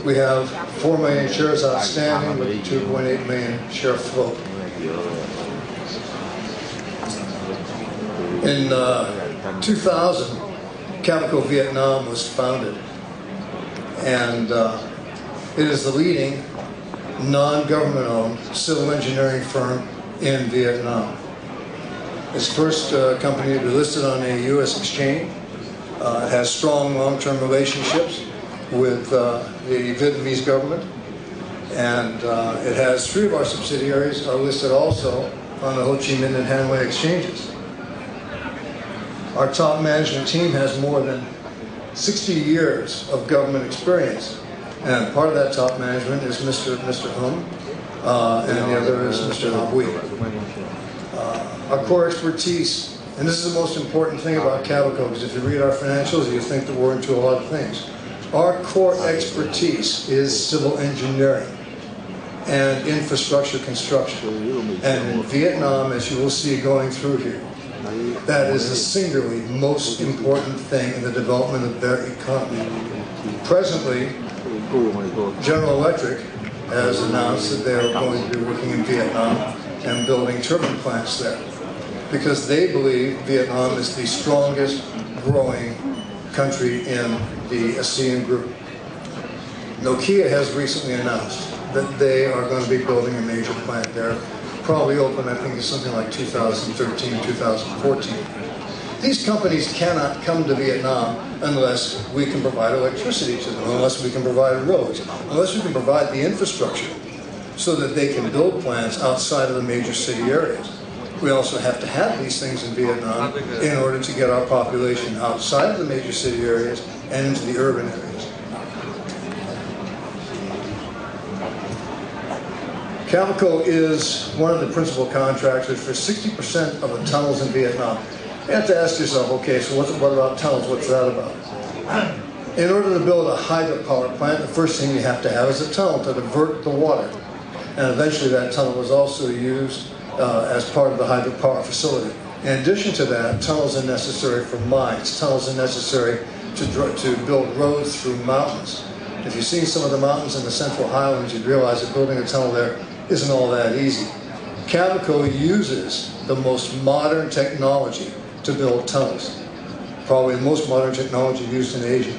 We have 4 million shares outstanding with 2.8 million share float. In 2000, Cavico Vietnam was founded, and it is the leading non-government-owned civil engineering firm in Vietnam. It's the first company to be listed on a U.S. exchange. It has strong long-term relationships with the Vietnamese government, and it has 3 of our subsidiaries are listed also on the Ho Chi Minh and Hanoi exchanges. Our top management team has more than 60 years of government experience, and part of that top management is Mr. Hung, and the other is Mr. Bui. Our core expertise, and this is the most important thing about Cavico, because if you read our financials, you think that we're into a lot of things. Our core expertise is civil engineering and infrastructure construction. And in Vietnam, as you will see going through here, that is the singularly most important thing in the development of their economy. Presently, General Electric has announced that they are going to be working in Vietnam and building turbine plants there, because they believe Vietnam is the strongest growing country in the ASEAN group. Nokia has recently announced that they are going to be building a major plant there, probably open, I think it's something like 2013, 2014. These companies cannot come to Vietnam unless we can provide electricity to them, unless we can provide roads, unless we can provide the infrastructure so that they can build plants outside of the major city areas. We also have to have these things in Vietnam in order to get our population outside of the major city areas and into the urban areas. Cavico is one of the principal contractors for 60% of the tunnels in Vietnam. You have to ask yourself, okay, so what about tunnels? What's that about? In order to build a hydropower plant, the first thing you have to have is a tunnel to divert the water. And eventually that tunnel was also used as part of the hydropower facility. In addition to that, tunnels are necessary for mines. Tunnels are necessary to build roads through mountains. If you've seen some of the mountains in the Central Highlands, you'd realize that building a tunnel there isn't all that easy. Cavico uses the most modern technology to build tunnels. Probably the most modern technology used in Asia.